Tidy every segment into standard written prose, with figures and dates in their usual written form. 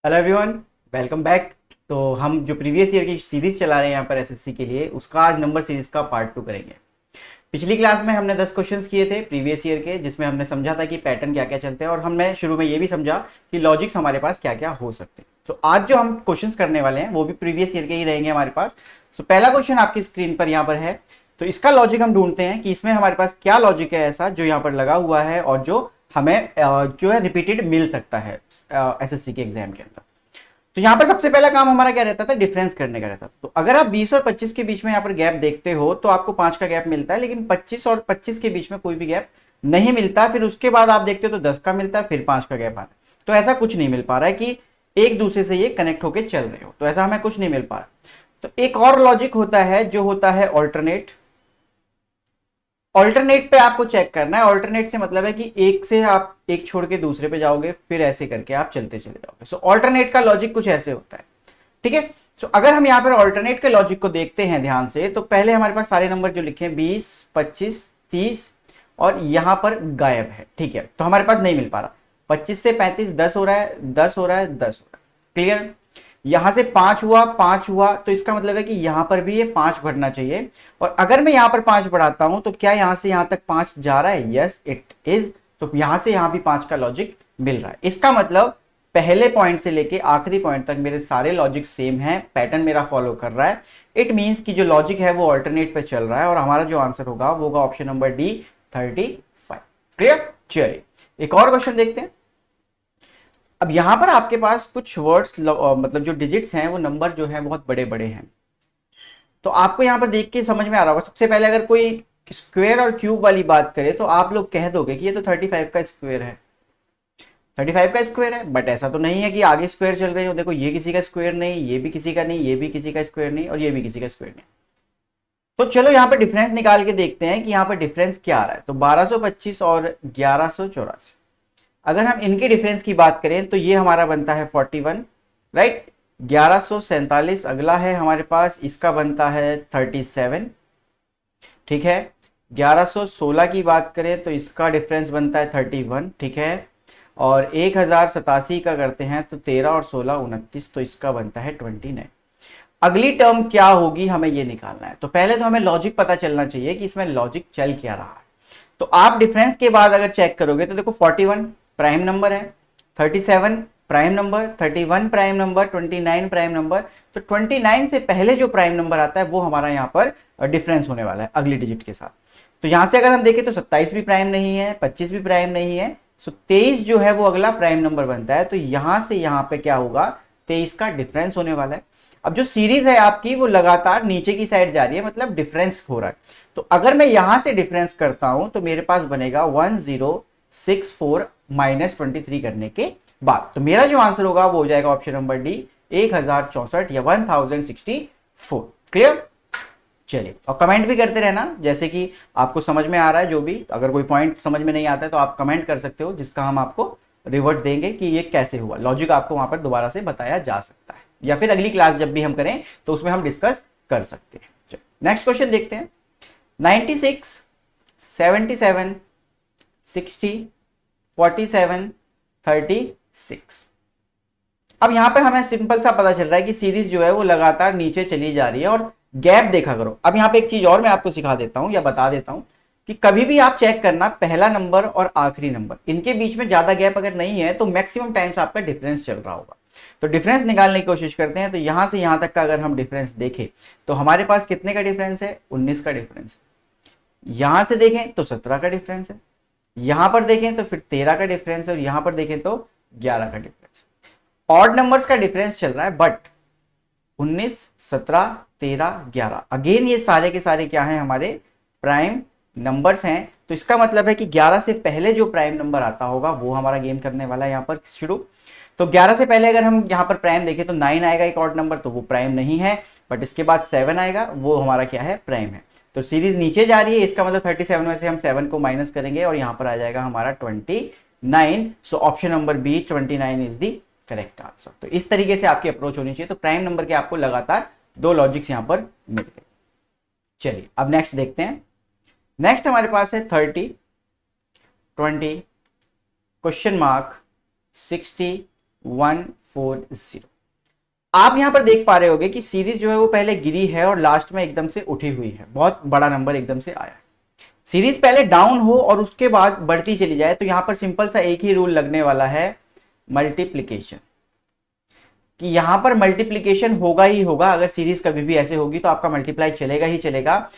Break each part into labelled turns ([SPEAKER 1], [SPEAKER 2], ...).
[SPEAKER 1] Hello everyone, welcome back. तो हम जो प्रीवियस ईयर की सीरीज चला रहे हैं यहाँ पर एसएससी के लिए, उसका आज नंबर सीरीज का पार्ट 2 करेंगे। पिछली क्लास में हमने 10 क्वेश्चंस किए थे प्रीवियस ईयर के, जिसमें हमने समझा था कि पैटर्न क्या क्या चलते हैं, और हमने शुरू में ये भी समझा कि लॉजिक्स हमारे पास क्या क्या हो सकते हैं। तो आज जो हम क्वेश्चंस करने वाले हैं वो भी प्रीवियस ईयर के ही रहेंगे हमारे पास। तो पहला क्वेश्चन आपकी स्क्रीन पर यहाँ पर है। तो इसका लॉजिक हम ढूंढते हैं कि इसमें हमारे पास क्या लॉजिक है ऐसा जो यहाँ पर लगा हुआ है और जो हमें जो है रिपीटेड मिल सकता है एसएससी के एग्जाम के अंदर। तो यहां पर सबसे पहला काम हमारा क्या रहता था, डिफरेंस करने का रहता था। तो अगर आप 20 और 25 के बीच में यहां पर गैप देखते हो तो आपको 5 का गैप मिलता है, लेकिन 25 और 25 के बीच में कोई भी गैप नहीं मिलता। फिर उसके बाद आप देखते हो तो 10 का मिलता है, फिर 5 का गैप आ रहा है। तो ऐसा कुछ नहीं मिल पा रहा है कि एक दूसरे से ये कनेक्ट होकर चल रहे हो, तो ऐसा हमें कुछ नहीं मिल पा रहा। तो एक और लॉजिक होता है जो होता है ऑल्टरनेट। ऑल्टरनेट पे आपको चेक करना है। ऑल्टरनेट से मतलब है कि एक से आप एक छोड़ के दूसरे पे जाओगे, फिर ऐसे करके आप चलते चले जाओगे। सो ऑल्टरनेट का लॉजिक कुछ ऐसे होता है, ठीक है। सो अगर हम यहाँ पर ऑल्टरनेट के लॉजिक को देखते हैं ध्यान से, तो पहले हमारे पास सारे नंबर जो लिखे हैं 20, 25, 30 और यहां पर गायब है, ठीक है। तो हमारे पास नहीं मिल पा रहा। 25 से 35 10 हो रहा है, 10 हो रहा है, 10 हो रहा है, क्लियर। यहां से 5 हुआ, 5 हुआ, तो इसका मतलब है कि यहां पर भी ये 5 बढ़ना चाहिए। और अगर मैं यहां पर 5 बढ़ाता हूं तो क्या यहां से यहां तक 5 जा रहा है? Yes it is. तो यहां से यहां भी 5 का लॉजिक मिल रहा है। इसका मतलब पहले पॉइंट से लेके आखिरी पॉइंट तक मेरे सारे लॉजिक सेम है, पैटर्न मेरा फॉलो कर रहा है। इट मींस कि जो लॉजिक है वो ऑल्टरनेट पे चल रहा है, और हमारा जो आंसर होगा वो होगा ऑप्शन नंबर डी, 35। क्लियर। चलिए एक और क्वेश्चन देखते हैं। अब यहां पर आपके पास कुछ वर्ड्स मतलब जो डिजिट्स हैं वो नंबर जो है बहुत बड़े बड़े हैं। तो आपको यहां पर देख के समझ में आ रहा होगा। सबसे पहले अगर कोई स्क्वायर और क्यूब वाली बात करे तो आप लोग कह दोगे कि ये तो 35 का स्क्वायर है, 35 का स्क्वायर है। बट ऐसा तो नहीं है कि आगे स्क्वायर चल रहे हो। देखो ये किसी का स्क्वायर नहीं, ये भी किसी का नहीं, ये भी किसी का स्क्वायर नहीं, और ये भी किसी का स्क्वायर नहीं। तो चलो यहाँ पर डिफरेंस निकाल के देखते हैं कि यहाँ पर डिफरेंस क्या आ रहा है। तो 1225 और 1184, अगर हम इनके डिफरेंस की बात करें तो ये हमारा बनता है 41, राइट। 1147 अगला है हमारे पास, इसका बनता है 37, ठीक है। 1116 की बात करें तो इसका डिफरेंस बनता है 31, ठीक है। और 1087 का करते हैं तो 13 और 16 29, तो इसका बनता है 29। अगली टर्म क्या होगी हमें ये निकालना है। तो पहले तो हमें लॉजिक पता चलना चाहिए कि इसमें लॉजिक चल क्या रहा है। तो आप डिफरेंस के बाद अगर चेक करोगे तो देखो 41 प्राइम नंबर है, 37 prime number, 31 prime number, 29 prime number. तो 29 से पहले जो प्राइम नंबर आता है वो हमारा यहाँ पर डिफरेंस होने वाला है अगली डिजिट के साथ। तो यहां से अगर हम देखें तो 27 भी प्राइम नहीं है, 25 भी प्राइम नहीं है। सो 23 जो है वो अगला प्राइम नंबर बनता है। तो यहां से यहां पे क्या होगा, 23 का डिफरेंस होने वाला है। अब जो सीरीज है आपकी वो लगातार नीचे की साइड जा रही है, मतलब डिफरेंस हो रहा है। तो अगर मैं यहां से डिफरेंस करता हूं तो मेरे पास बनेगा 1064 माइनस 23 करने के बाद। तो मेरा जो आंसर होगा वो हो जाएगा ऑप्शन नंबर डी, 1064 या 1064। क्लियर। चलिए, और कमेंट भी करते रहना जैसे कि आपको समझ में आ रहा है। जो भी अगर कोई पॉइंट समझ में नहीं आता है तो आप कमेंट कर सकते हो, जिसका हम आपको रिवर्ट देंगे कि ये कैसे हुआ। लॉजिक आपको वहां पर दोबारा से बताया जा सकता है, या फिर अगली क्लास जब भी हम करें तो उसमें हम डिस्कस कर सकते हैं। नेक्स्ट क्वेश्चन देखते हैं। 96, 77, 60, 47, 36। अब यहां पर हमें सिंपल सा पता चल रहा है कि सीरीज जो है वो लगातार नीचे चली जा रही है, और गैप देखा करो। अब यहां पे एक चीज और मैं आपको सिखा देता हूं या बता देता हूं कि कभी भी आप चेक करना पहला नंबर और आखिरी नंबर, इनके बीच में ज्यादा गैप अगर नहीं है तो मैक्सिमम टाइम्स आपका डिफरेंस चल रहा होगा। तो डिफरेंस निकालने की कोशिश करते हैं। तो यहां से यहां तक का अगर हम डिफरेंस देखें तो हमारे पास कितने का डिफरेंस है? 19 का डिफरेंस है। यहां से देखें तो 17 का डिफरेंस है, यहां पर देखें तो फिर 13 का डिफरेंस है, और यहां पर देखें तो 11 का डिफरेंस है। ऑड नंबर्स का डिफरेंस चल रहा है, बट 19, 17, 13, 11 अगेन ये सारे के सारे क्या हैं? हमारे प्राइम नंबर्स हैं। तो इसका मतलब है कि 11 से पहले जो प्राइम नंबर आता होगा वो हमारा गेम करने वाला है यहाँ पर शुरू। तो 11 से पहले अगर हम यहाँ पर प्राइम देखें तो 9 आएगा, एक ऑड नंबर, तो वो प्राइम नहीं है। बट इसके बाद 7 आएगा, वो हमारा क्या है? प्राइम है। तो सीरीज नीचे जा रही है, इसका मतलब 37 में से हम 7 को माइनस करेंगे और यहाँ पर आ जाएगा हमारा 29। So option number B, 29 is the correct answer. तो इस तरीके से आपकी अप्रोच होनी चाहिए। तो प्राइम नंबर के आपको लगातार दो लॉजिक्स यहां पर मिल गए। चलिए अब नेक्स्ट देखते हैं। नेक्स्ट हमारे पास है 30, 20, क्वेश्चन मार्क, 60, 1, 40। आप यहां पर देख पा रहे होगे कि सीरीज जो है वो पहले गिरी है और लास्ट में एकदम से उठी हुई है, बहुत बड़ा नंबर एकदम से आया है। सीरीज पहले डाउन हो और उसके बाद बढ़ती चली जाए तो यहां पर सिंपल सा एक ही रूल लगने वाला है, मल्टीप्लीकेशन, कि यहां पर मल्टीप्लीकेशन होगा ही होगा। अगर सीरीज कभी भी ऐसे होगी तो आपका मल्टीप्लाई चलेगा ही चलेगा।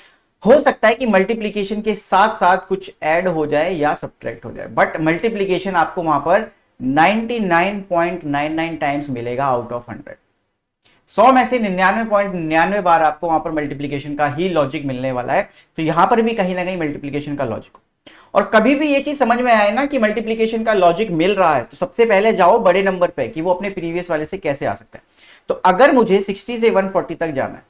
[SPEAKER 1] हो सकता है कि मल्टीप्लीकेशन के साथ साथ कुछ ऐड हो जाए या सब्ट्रैक्ट हो जाए, बट मल्टीप्लीकेशन आपको वहां पर 99.99 टाइम्स मिलेगा आउट ऑफ 100। 100 में से 99.99 बार आपको वहां पर मल्टीप्लीकेशन का ही लॉजिक मिलने वाला है। तो यहां पर भी कहीं ना कहीं मल्टीप्लीकेशन का लॉजिक हो। और कभी भी ये चीज समझ में आए ना कि मल्टीप्लीकेशन का लॉजिक मिल रहा है, तो सबसे पहले जाओ बड़े नंबर पे कि वो अपने प्रीवियस वाले से कैसे आ सकता है। तो अगर मुझे 60 से 140 तक जाना है,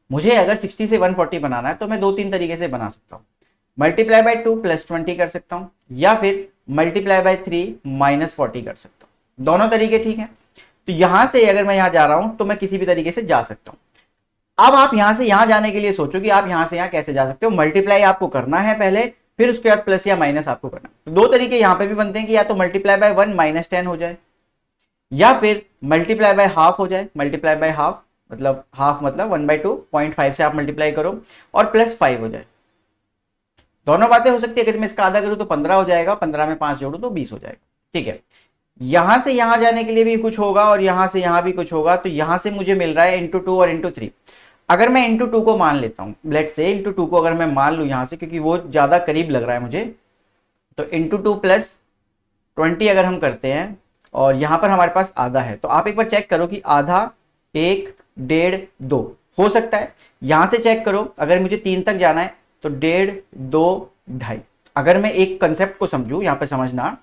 [SPEAKER 1] मुझे अगर 60 से 140 बनाना है, तो मैं 2-3 तरीके से बना सकता हूं। मल्टीप्लाई बाय 2 प्लस 20 कर सकता हूं, या फिर मल्टीप्लाई बाय 3 माइनस 40 कर सकता हूं। दोनों तरीके ठीक है। तो यहां से अगर मैं यहां जा रहा हूं तो मैं किसी भी तरीके से जा सकता हूं। अब आप यहां से यहां जाने के लिए सोचो कि आप यहां से यहां कैसे जा सकते हो। मल्टीप्लाई आपको करना है पहले, फिर उसके बाद प्लस या माइनस आपको करना है। तो दो तरीके यहां पे भी बनते हैं कि या तो मल्टीप्लाई बाय 1 माइनस 10 हो जाए, या फिर मल्टीप्लाई बाय हाफ हो जाए। मल्टीप्लाई बाय हाफ मतलब 1/2, 0.5 से आप मल्टीप्लाई करो और प्लस 5 हो जाए। दोनों बातें हो सकती है। अगर मैं इसका आधा करूं तो 15 हो जाएगा, 15 में 5 जोड़ू तो 20 हो जाएगा। ठीक है, यहां से यहां जाने के लिए भी कुछ होगा और यहां से यहां भी कुछ होगा। तो यहां से मुझे मिल रहा है इंटू 2 और इंटू 3। अगर मैं इंटू 2 को मान लेता हूं, लेट से इंटू 2 को अगर मैं मान लू यहां से, क्योंकि वो ज्यादा करीब लग रहा है मुझे, तो इंटू 2 प्लस 20 अगर हम करते हैं और यहां पर हमारे पास आधा है, तो आप एक बार चेक करो कि आधा, 1, 1.5, 2 हो सकता है। यहां से चेक करो, अगर मुझे 3 तक जाना है तो 1.5, 2, 2.5। अगर मैं एक कंसेप्ट को समझू, यहां पर समझना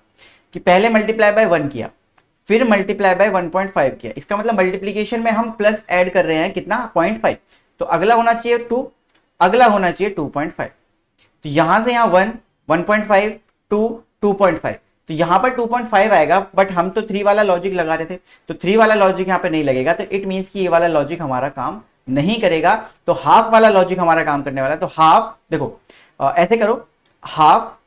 [SPEAKER 1] कि पहले मल्टीप्लाई बाय 1 किया, फिर मल्टीप्लाई बाय 1.5 किया, इसका मतलब मल्टीप्लीकेशन में हम प्लस ऐड कर रहे हैं कितना, 0.5। तो अगला होना चाहिए 2, अगला होना चाहिए 2.5। तो यहां से यहां 1, 1.5, 2, 2.5, तो यहां पर 2.5 आएगा। बट हम तो 3 वाला लॉजिक लगा रहे थे, तो 3 वाला लॉजिक यहां पे नहीं लगेगा। तो इट मींस कि ये वाला लॉजिक हमारा काम नहीं करेगा। तो हाफ वाला लॉजिक हमारा काम करने वाला है। तो हाफ देखो, ऐसे करो, हाफ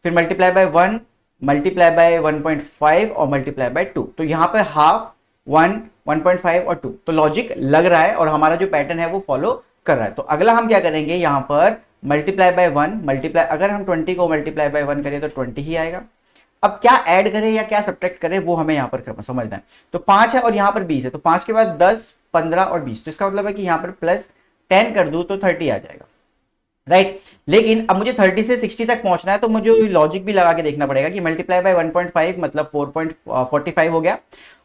[SPEAKER 1] फिर मल्टीप्लाई बाय 1, मल्टीप्लाई बाय 1.5 और मल्टीप्लाई बाय 2। तो यहां पर हाफ, 1, 1.5 और 2, तो लॉजिक लग रहा है और हमारा जो पैटर्न है वो फॉलो कर रहा है। तो अगला हम क्या करेंगे, यहां पर मल्टीप्लाई बाय 1, मल्टीप्लाई, अगर हम 20 को मल्टीप्लाई बाय 1 करें तो 20 ही आएगा। अब क्या ऐड करें या क्या सब्ट्रैक्ट करें वो हमें यहां पर समझना है। तो 5 है और यहां पर 20 है, तो 5 के बाद 10, 15 और 20, तो इसका मतलब है कि यहां पर प्लस 10 कर दूं तो 30 आ जाएगा, राइट। लेकिन अब मुझे 30 से 60 तक पहुंचना है, तो मुझे लॉजिक भी लगा के देखना पड़ेगा कि मल्टीप्लाई बाय 1.5 मतलब 4.45 हो गया,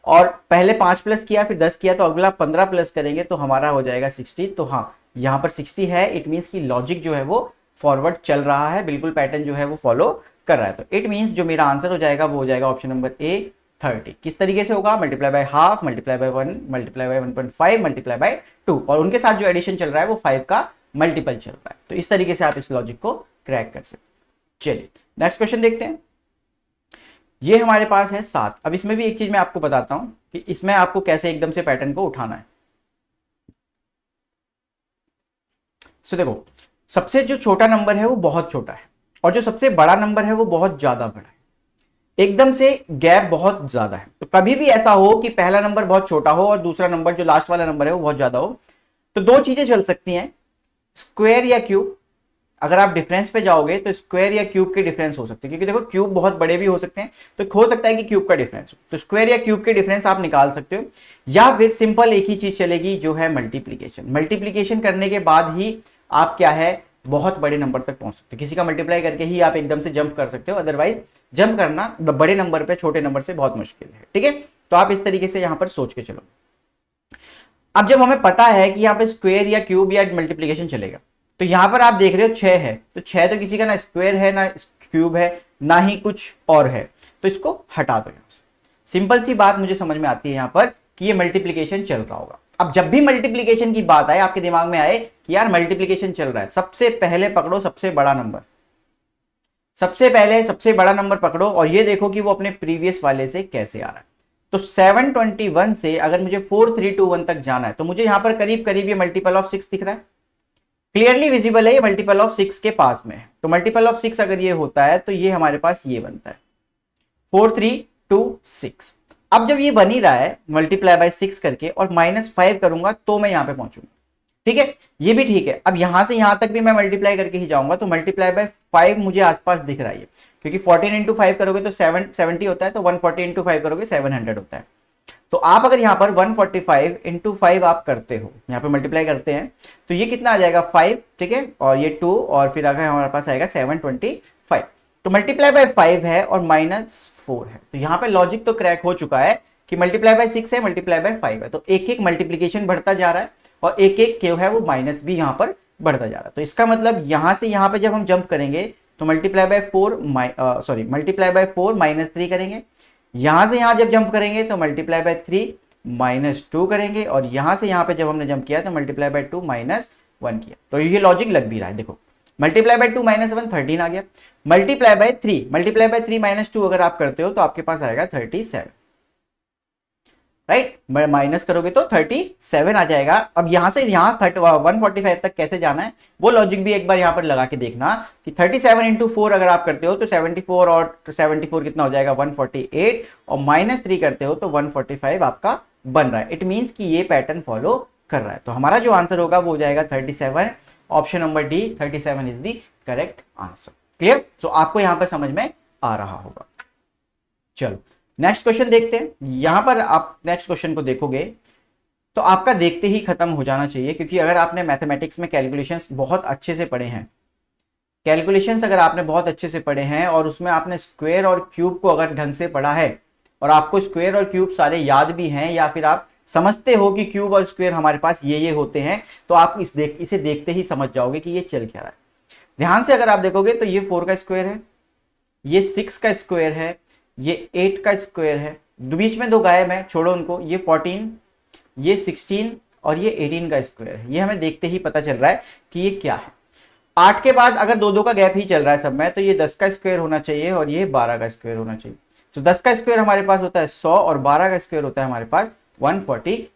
[SPEAKER 1] और पहले 5 प्लस किया फिर 10 किया, तो अगला 15 प्लस करेंगे तो हमारा हो जाएगा 60। तो हाँ, यहां पर 60 है। इट मींस की लॉजिक जो है वो फॉरवर्ड चल रहा है, बिल्कुल पैटर्न जो है वो फॉलो कर रहा है। तो इट मींस जो मेरा आंसर हो जाएगा वो हो जाएगा ऑप्शन नंबर ए, 30। किस तरीके से होगा, multiply by half, multiply by 1, multiply by 1.5, multiply by 2, और उनके साथ जो एडिशन चल रहा है वो 5 का मल्टीपल चल रहा है। तो इस तरीके से आप इस लॉजिक को क्रैक कर सकते हैं। चलिए नेक्स्ट क्वेश्चन देखते हैं। ये हमारे पास है 7। अब इसमें भी एक चीज मैं आपको बताता हूं कि इसमें आपको कैसे एकदम से पैटर्न को उठाना है। सो देखो, सबसे जो छोटा नंबर है वो बहुत छोटा है, और जो सबसे बड़ा नंबर है वो बहुत ज्यादा बड़ा है। एकदम से गैप बहुत ज्यादा है। तो कभी भी ऐसा हो कि पहला नंबर बहुत छोटा हो और दूसरा नंबर जो लास्ट वाला नंबर है वो बहुत ज्यादा हो, तो दो चीजें चल सकती हैं, स्क्वायर या क्यूब। अगर आप डिफरेंस पे जाओगे तो स्क्वायर या क्यूब के डिफरेंस हो सकते हैं, क्योंकि देखो क्यूब बहुत बड़े भी हो सकते हैं, तो हो सकता है कि क्यूब का डिफरेंस हो। तो स्क्वायर या क्यूब के डिफरेंस आप निकाल सकते हो, या फिर सिंपल एक ही चीज चलेगी जो है मल्टीप्लीकेशन। मल्टीप्लीकेशन करने के बाद ही आप क्या है, बहुत बड़े नंबर तक पहुंच सकते हो। किसी का मल्टीप्लाई करके ही आप एकदम से जंप कर सकते हो, अदरवाइज जंप करना बड़े नंबर पे छोटे नंबर से बहुत मुश्किल है। ठीक है, तो आप इस तरीके से यहां पर सोच के चलो। अब जब हमें पता है कि यहाँ पे स्क्वायर या क्यूब या मल्टीप्लीकेशन चलेगा, तो यहां पर आप देख रहे हो 6 है, तो 6 तो किसी का ना स्क्वायर है ना क्यूब है ना ही कुछ और है, तो इसको हटा दो यहां से। सिंपल सी बात मुझे समझ में आती है यहां पर कि ये मल्टीप्लीकेशन चल रहा होगा। अब जब भी मल्टीप्लीकेशन की बात आए, आपके दिमाग में आए कि यार मल्टीप्लीकेशन चल रहा है, सबसे पहले पकड़ो सबसे बड़ा नंबर, सबसे पहले सबसे बड़ा नंबर पकड़ो और ये देखो कि वो अपने प्रीवियस वाले से कैसे आ रहा है। तो 721 से अगर मुझे 4321 तक जाना है, तो मुझे यहां पर करीब करीब ये मल्टीपल ऑफ 6 दिख रहा है, क्लियरली विजिबल है, ये मल्टीपल ऑफ 6 के पास में है। तो मल्टीपल ऑफ 6 अगर ये होता है तो ये हमारे पास ये बनता है 43 6। अब जब ये बन ही रहा है मल्टीप्लाई बाय 6 करके और -5 करूंगा तो मैं यहां पे पहुंचूंगा, ठीक है, ये भी ठीक है। अब यहां से यहां तक भी मैं मल्टीप्लाई करके ही जाऊंगा, तो मल्टीप्लाई बाय 5 मुझे आसपास दिख रहा है, क्योंकि 14 इंटू 5 करोगे तो 70 होता है, तो 140 इंटू 5 करोगे 700 होता है। तो आप अगर यहाँ पर 145 इंटू 5 आप करते हो, यहाँ पे मल्टीप्लाई करते हैं, तो ये कितना आ जाएगा 5, ठीक है, और ये 2, और फिर अगर हमारे पास आएगा 725। तो मल्टीप्लाई बाय 5 है और -4 है, तो यहाँ पे लॉजिक तो क्रैक हो चुका है कि मल्टीप्लाई बाय 6 है, मल्टीप्लाई बाय 5 है, तो एक एक मल्टीप्लीकेशन बढ़ता जा रहा है और एक एक क्यों है वो माइनस भी यहाँ पर बढ़ता जा रहा है। तो इसका मतलब यहाँ से यहाँ पे जब हम जंप करेंगे तो मल्टीप्लाई बाय 4 -3 करेंगे, यहां से यहां जब जंप करेंगे तो मल्टीप्लाई बाय 3 -2 करेंगे, और यहां से यहां पे जब हमने जंप किया तो मल्टीप्लाई बाय 2 -1 किया। तो ये लॉजिक लग भी रहा है, देखो मल्टीप्लाई बाय 2 -1 13 आ गया, मल्टीप्लाई बाय 3 -2 अगर आप करते हो तो आपके पास आएगा 37, राइट, माइनस करोगे तो 37 आ जाएगा। अब यहां से यहां 145 तक कैसे जाना है वो लॉजिक भी एक बार यहां पर लगा के देखना कि 37 इंटू 4 अगर आप करते हो तो 74, और 74 कितना हो जाएगा 148, और -3 करते हो तो 145 आपका बन रहा है। इट मींस कि ये पैटर्न फॉलो कर रहा है। तो हमारा जो आंसर होगा वो हो जाएगा 37, option number D 37 is the correct answer. Clear? तो आपको यहां पर समझ में आ रहा होगा। चलो नेक्स्ट क्वेश्चन देखते हैं। यहां पर आप नेक्स्ट क्वेश्चन को देखोगे तो आपका देखते ही खत्म हो जाना चाहिए, क्योंकि अगर आपने मैथमेटिक्स में कैलकुलेशंस बहुत अच्छे से पढ़े हैं, कैलकुलेशंस अगर आपने बहुत अच्छे से पढ़े हैं और उसमें आपने स्क्वायर और क्यूब को अगर ढंग से पढ़ा है और आपको स्क्वायर और क्यूब सारे याद भी हैं, या फिर आप समझते हो कि क्यूब और स्क्वायर हमारे पास ये होते हैं, तो आप इसे देखते ही समझ जाओगे कि ये चल क्या रहा है। ध्यान से अगर आप देखोगे तो ये 4 का स्क्वायर है, ये 6 का स्क्वायर है, ये 8 का स्क्वायर है, बीच में 2 गायब है, छोड़ो उनको, ये 14, ये 16 और ये 18 का स्क्वायर है। ये हमें देखते ही पता चल रहा है कि ये क्या है। 8 के बाद अगर 2 का गैप ही चल रहा है सब में, तो ये 10 का स्क्वायर होना चाहिए और ये 12 का स्क्वायर होना चाहिए। तो 10 का स्क्वायर हमारे पास होता है 100 और 12 का स्क्वायर होता है हमारे पास 144।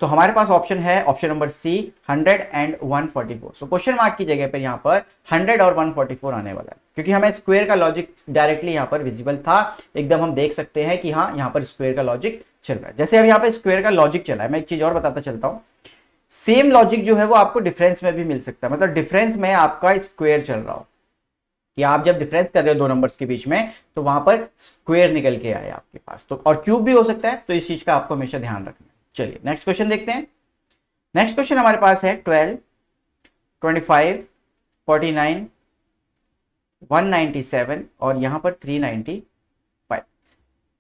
[SPEAKER 1] तो हमारे पास ऑप्शन है option number C 100 and 144। So question mark की जगह पर यहाँ पर 100 और 144 आने वाला है, क्योंकि हमें स्क्वायर का लॉजिक डायरेक्टली यहाँ पर विजिबल था, एकदम हम देख सकते हैं कि हाँ यहाँ पर स्क्वायर का लॉजिक चल रहा है। जैसे अब यहाँ पर स्क्वायर का लॉजिक चला है, मैं एक चीज और बताता चलता हूँ, सेम लॉजिक जो है वो आपको डिफरेंस में भी मिल सकता है। मतलब डिफरेंस में आपका स्क्वायर चल रहा हो, कि आप जब डिफरेंस कर रहे हो 2 नंबर्स के बीच में तो वहां पर स्क्वायर निकल के आए आपके पास, तो और क्यूब भी हो सकता है, तो इस चीज का आपको हमेशा ध्यान रखना है। चलिए नेक्स्ट क्वेश्चन देखते हैं। नेक्स्ट क्वेश्चन हमारे पास है 12, 25, 49, 197 और यहां पर 395।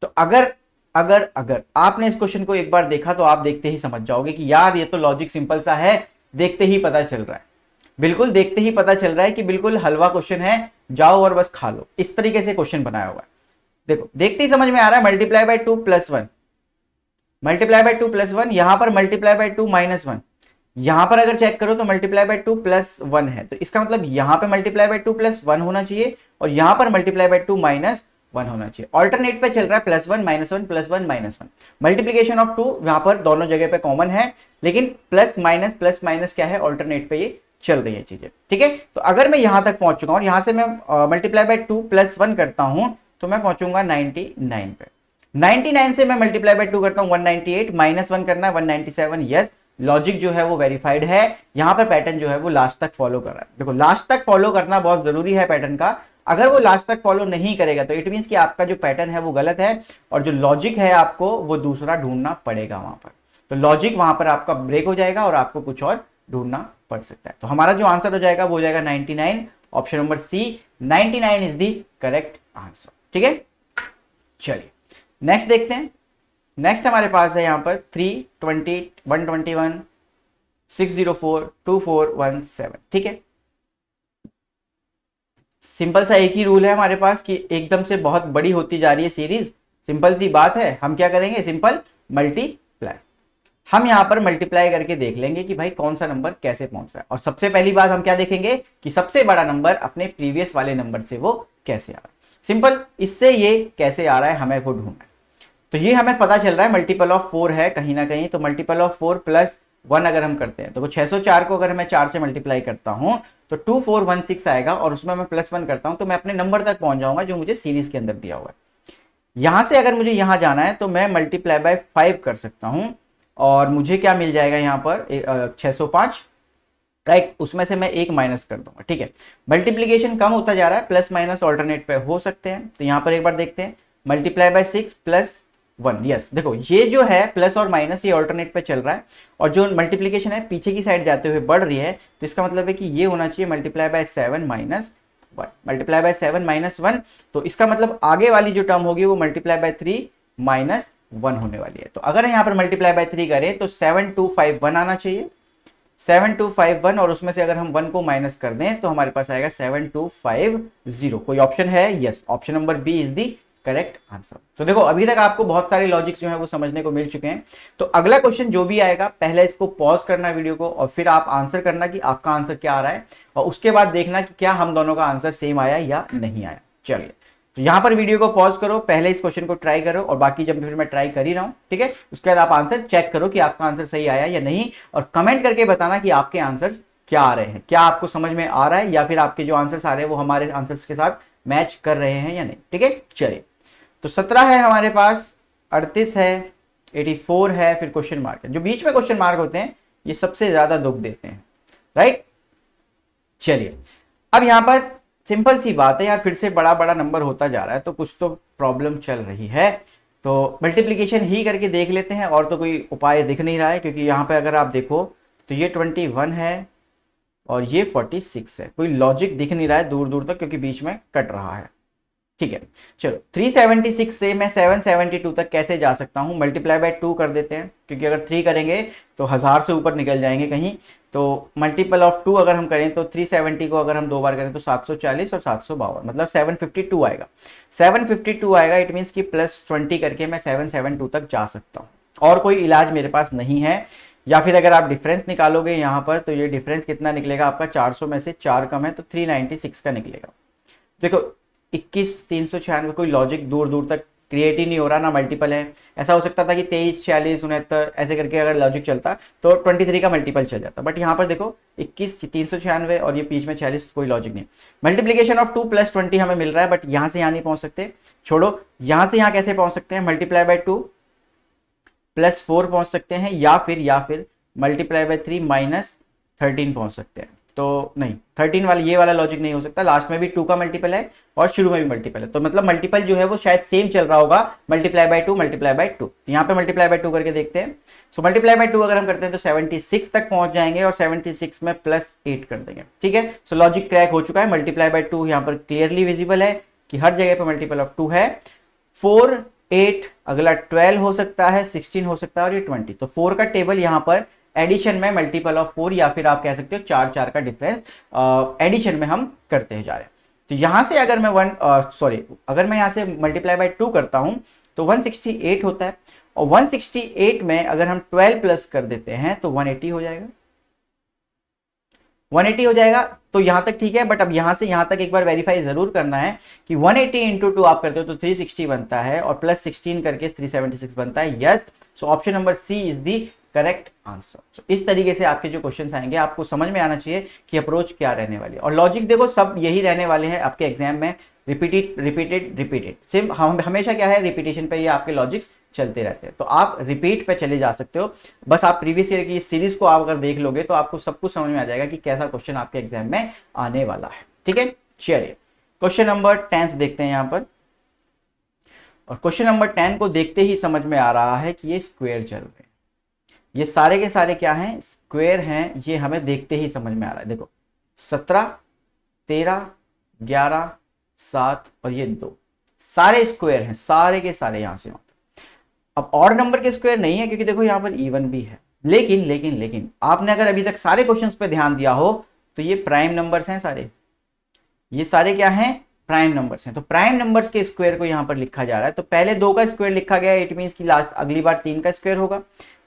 [SPEAKER 1] तो अगर आपने इस क्वेश्चन को एक बार देखा तो आप देखते ही समझ जाओगे कि यार ये तो लॉजिक सिंपल सा है, देखते ही पता चल रहा है, बिल्कुल देखते ही पता चल रहा है कि बिल्कुल हलवा क्वेश्चन है, जाओ और बस खा लो, इस तरीके से क्वेश्चन बनाया हुआ है। देखो देखते ही समझ में आ रहा है, मल्टीप्लाई बाय 2 + 1, मल्टीप्लाई बाय 2 + 1, यहां पर मल्टीप्लाई बाय 2 -1, यहां पर अगर चेक करो तो मल्टीप्लाई बाय 2 + 1 है, तो इसका मतलब यहां पे मल्टीप्लाई बाय 2 + 1 होना चाहिए और यहां पर मल्टीप्लाई बाय 2 -1 होना चाहिए। ऑल्टरनेट पे चल रहा है +1 -1 +1 -1, मल्टीप्लीकेशन ऑफ 2 यहां पर दोनों जगह पे कॉमन है, लेकिन प्लस माइनस क्या है, ऑल्टरनेट पे ये चल रही है चीजें, ठीक है। तो अगर मैं यहां तक पहुंच चुका हूं और यहां से मैं मल्टीप्लाई बाय 2 + 1 करता हूं तो मैं पहुंचूंगा 99 पे। 99 से मैं मल्टीप्लाई बाय 2 करता हूं 198, -1 करना है 197। यस, लॉजिक जो है वो वेरीफाइड है, यहां पर पैटर्न जो है वो लास्ट तक फॉलो कर रहा है। देखो लास्ट तक फॉलो करना बहुत जरूरी है पैटर्न का, अगर वो लास्ट तक फॉलो नहीं करेगा तो इट मींस कि आपका जो पैटर्न है वो गलत है और जो लॉजिक है आपको वो दूसरा ढूंढना पड़ेगा वहां पर। तो लॉजिक वहां पर आपका ब्रेक हो जाएगा और आपको कुछ और ढूंढना पड़ सकता है। तो हमारा जो आंसर हो जाएगा वो हो जाएगा 99, option number C 99 is the correct answer, ठीक है। चलिए नेक्स्ट देखते हैं। नेक्स्ट हमारे पास है यहां पर 320, 121, 604, 2417, ठीक है। सिंपल सा एक ही रूल है हमारे पास कि एकदम से बहुत बड़ी होती जा रही है सीरीज, सिंपल सी बात है, हम क्या करेंगे, सिंपल मल्टीप्लाई। हम यहां पर मल्टीप्लाई करके देख लेंगे कि भाई कौन सा नंबर कैसे पहुंच रहा है, और सबसे पहली बात हम क्या देखेंगे कि सबसे बड़ा नंबर अपने प्रीवियस वाले नंबर से वो कैसे आ रहा है। सिंपल, इससे ये कैसे आ रहा है हमें वो ढूंढना है। तो ये हमें पता चल रहा है मल्टीपल ऑफ 4 है कहीं ना कहीं, तो मल्टीपल ऑफ 4 + 1 अगर हम करते हैं तो 604 को अगर मैं 4 से मल्टीप्लाई करता हूं तो 2416 आएगा, और उसमें मैं +1 करता हूं तो मैं अपने नंबर तक पहुंच जाऊंगा जो मुझे सीरीज के अंदर दिया हुआ है। यहां से अगर मुझे यहां जाना है तो मैं मल्टीप्लाई बाय 5 कर सकता हूं और मुझे क्या मिल जाएगा यहां पर 605, राइट। उसमें से मैं एक माइनस कर दूंगा, ठीक है। मल्टीप्लीकेशन कम होता जा रहा है, प्लस माइनस ऑल्टरनेट पे हो सकते हैं। तो यहां पर एक बार देखते हैं, मल्टीप्लाई बाय 6 प्लस 1, यस। देखो ये जो है प्लस और माइनस ये ऑल्टरनेट पे चल रहा है और जो मल्टीप्लीकेशन है पीछे की साइड जाते हुए बढ़ रही है, तो इसका मतलब है कि ये होना चाहिए multiply by 7 minus 1, multiply by 7 minus 1। तो इसका मतलब आगे वाली जो टर्म होगी वो मल्टीप्लाई बाय 3 माइनस 1 होने वाली है। तो अगर यहाँ पर मल्टीप्लाई बाय 3 करें तो 7251 आना चाहिए, 7251, और उसमें से अगर हम 1 को माइनस कर दें तो हमारे पास आएगा 7250। कोई ऑप्शन है? Yes, option number B is the correct answer. तो देखो अभी तक आपको बहुत सारे लॉजिक्स जो है वो समझने को मिल चुके हैं। तो अगला क्वेश्चन जो भी आएगा पहले इसको पॉज करना वीडियो को और फिर आप आंसर करना कि आपका आंसर क्या आ रहा है, और उसके बाद देखना कि क्या हम दोनों का आंसर सेम आया या नहीं आया। चलिए, तो यहां पर वीडियो को पॉज करो, पहले इस क्वेश्चन को ट्राई करो और बाकी जब फिर मैं ट्राई कर ही रहा हूं, ठीक है, उसके बाद आप आंसर चेक करो कि आपका आंसर सही आया या नहीं, और कमेंट करके बताना कि आपके आंसर्स क्या आ रहे हैं, क्या आपको समझ में आ रहा है या फिर आपके जो आंसर्स आ रहे हैं वो हमारे आंसर्स के साथ मैच कर रहे हैं या नहीं, ठीक है। चलिए, तो 17 है हमारे पास, 38 है, 84 है, फिर क्वेश्चन मार्क है। जो बीच में क्वेश्चन मार्क होते हैं ये सबसे ज्यादा दुख देते हैं, राइट। चलिए, अब यहां पर सिंपल सी बात है यार, फिर से बड़ा बड़ा नंबर होता जा रहा है तो कुछ तो प्रॉब्लम चल रही है। तो मल्टीप्लीकेशन ही करके देख लेते हैं, और तो कोई उपाय दिख नहीं रहा है, क्योंकि यहाँ पे अगर आप देखो तो ये 21 है और ये 46 है, कोई लॉजिक दिख नहीं रहा है दूर दूर तक, क्योंकि बीच में कट रहा है, ठीक है। चलो, 376 से मैं 772 तक कैसे जा सकता हूं? मल्टीप्लाई बाय 2 कर देते हैं, क्योंकि अगर 3 करेंगे तो 1000 से ऊपर निकल जाएंगे कहीं। तो मल्टीपल ऑफ 2 अगर हम करें तो 370 को अगर हम दो बार करें तो 740 और 752, मतलब 752 आएगा। 752 आएगा, इट मीन्स कि प्लस 20 करके मैं 772 तक जा सकता हूँ, और कोई इलाज मेरे पास नहीं है। या फिर अगर आप डिफरेंस निकालोगे यहाँ पर तो ये डिफरेंस कितना निकलेगा आपका, 400 में से 4 कम है तो 396 का निकलेगा। देखो 21 396, कोई लॉजिक दूर दूर तक क्रिएट ही नहीं हो रहा, ना मल्टीपल है। ऐसा हो सकता था कि 23 46 69 ऐसे करके अगर लॉजिक चलता तो 23 का मल्टीपल चल जाता, बट यहाँ पर देखो 21 396 और ये बीच में 46, कोई लॉजिक नहीं। मल्टीप्लीकेशन ऑफ 2 प्लस 20 हमें मिल रहा है, बट यहाँ से यहाँ नहीं पहुंच सकते, छोड़ो। यहाँ से यहाँ कैसे पहुंच सकते हैं? मल्टीप्लाई बाय 2 प्लस 4 पहुंच सकते हैं, या फिर मल्टीप्लाई बाय 3 माइनस 13 पहुंच सकते हैं। तो नहीं, 13 वाला ये वाला लॉजिक नहीं हो सकता, लास्ट में भी 2 का मल्टीपल है और शुरू में भी मल्टीपल है, तो मतलब मल्टीपल जो है वो शायद सेम चल रहा होगा, मल्टीप्लाई बाय 2 मल्टीप्लाई बाय 2। तो यहाँ पे मल्टीप्लाई बाय 2 करके देखते हैं। सो मल्टीप्लाई बाय 2 अगर हम करते हैं तो 76 तक पहुंच जाएंगे और 76 में प्लस 8 कर देंगे, ठीक है। सो लॉजिक क्रैक हो चुका है, मल्टीप्लाई बाय 2 यहाँ पर क्लियरली विजिबल है कि हर जगह पर मल्टीपल ऑफ 2 है। 4 8, अगला 12 हो सकता है, 16 हो सकता है और ये 20। तो 4 का टेबल यहाँ पर एडिशन में मल्टीपल ऑफ 4, या फिर आप कह सकते हो 4 4 का डिफरेंस एडिशन में हम करते जा रहे हैं। तो यहां से अगर मैं अगर मैं यहां से मल्टीप्लाई बाय 2 करता हूं तो 168 होता है, और 168 में अगर हम 12 प्लस कर देते हैं तो 180 हो जाएगा, 180 हो जाएगा। तो यहां तक ठीक है, बट अब यहां से यहां तक एक बार वेरीफाई जरूर करना है कि 180 इंटू 2 आप करते हो तो 360 बनता है, और प्लस 16 करके 376 बनता है। Yes, so option number C is the correct answer. So इस तरीके से आपके जो क्वेश्चंस आएंगे आपको समझ में आना चाहिए कि अप्रोच क्या रहने वाली है, और लॉजिक देखो सब यही रहने वाले हैं आपके एग्जाम में, रिपीटेड सिर्फ हम हमेशा क्या है, रिपीटेशन पे ये आपके लॉजिक्स चलते रहते हैं। तो आप रिपीट पे चले जा सकते हो, बस आप प्रीवियस ईयर की सीरीज को आप अगर देख लोगे तो आपको सब कुछ समझ में आ जाएगा कि कैसा क्वेश्चन आपके एग्जाम में आने वाला है, ठीक है। चलिए, क्वेश्चन नंबर 10 देखते हैं यहाँ पर, और क्वेश्चन नंबर 10 को देखते ही समझ में आ रहा है कि ये स्क्वायर चल रहे हैं, ये सारे के सारे क्या हैं, स्क्वायर हैं, ये हमें देखते ही समझ में आ रहा है। देखो 17 13 11 7 और ये 2 सारे स्क्वायर हैं, सारे के सारे यहां से। अब और नंबर के स्क्वायर नहीं है, क्योंकि देखो यहां पर इवन भी है, लेकिन आपने अगर अभी तक सारे क्वेश्चंस पे ध्यान दिया हो तो ये प्राइम नंबर्स हैं सारे, ये सारे क्या हैं, प्राइम नंबर्स हैं। तो प्राइम नंबर्स के स्क्वायर को यहां पर लिखा जा रहा है, तो पहले 2 का स्क्वायर लिखा गया, इट मींस कि लास्ट अगली बार 3 का स्क्वायर होगा।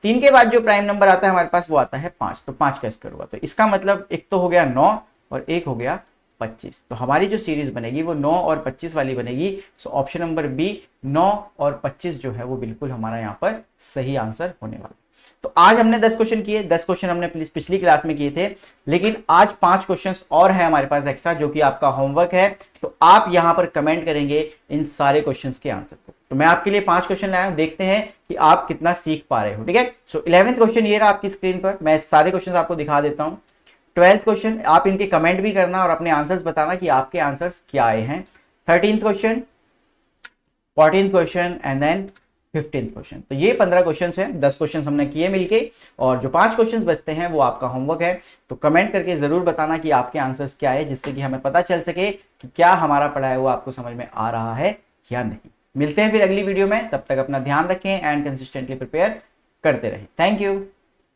[SPEAKER 1] 3 के बाद जो प्राइम नंबर आता है हमारे पास वो आता है 5, तो 5 का स्क्वायर होगा। तो इसका मतलब एक तो हो गया 9 और एक हो गया 25। तो हमारी जो सीरीज बनेगी वो 9 और 25 वाली बनेगी। सो ऑप्शन नंबर बी 9 और 25 जो है वो बिल्कुल हमारा यहाँ पर सही आंसर होने वाला है। तो आज हमने 10 क्वेश्चन किए, 10 क्वेश्चन हमने पिछली क्लास में किए थे, लेकिन आज 5 क्वेश्चंस और है हमारे पास एक्स्ट्रा, जो कि आपका होमवर्क है। तो आप यहां पर कमेंट करेंगे इन सारे क्वेश्चंस के आंसर को। तो मैं आपके लिए 5 क्वेश्चन लाया हूं, देखते हैं कि आप कितना सीख पा रहे हो। ठीक है, सो 11th क्वेश्चन ये रहा आपकी स्क्रीन पर, मैं सारे क्वेश्चन आपको दिखा देता हूं। 12th क्वेश्चन आप इनके कमेंट भी करना और अपने आंसर्स बताना कि आपके आंसर्स क्या आए हैं। 13th question, 14th question and then 15th question. तो ये 15 क्वेश्चंस हैं, 10 क्वेश्चंस हमने किए मिलके, और जो 5 क्वेश्चंस बचते हैं वो आपका होमवर्क है। तो कमेंट करके जरूर बताना कि आपके आंसर्स क्या है, जिससे कि हमें पता चल सके कि क्या हमारा पढ़ाया हुआ आपको समझ में आ रहा है या नहीं। मिलते हैं फिर अगली वीडियो में, तब तक अपना ध्यान रखें एंड कंसिस्टेंटली प्रिपेयर करते रहें। Thank you.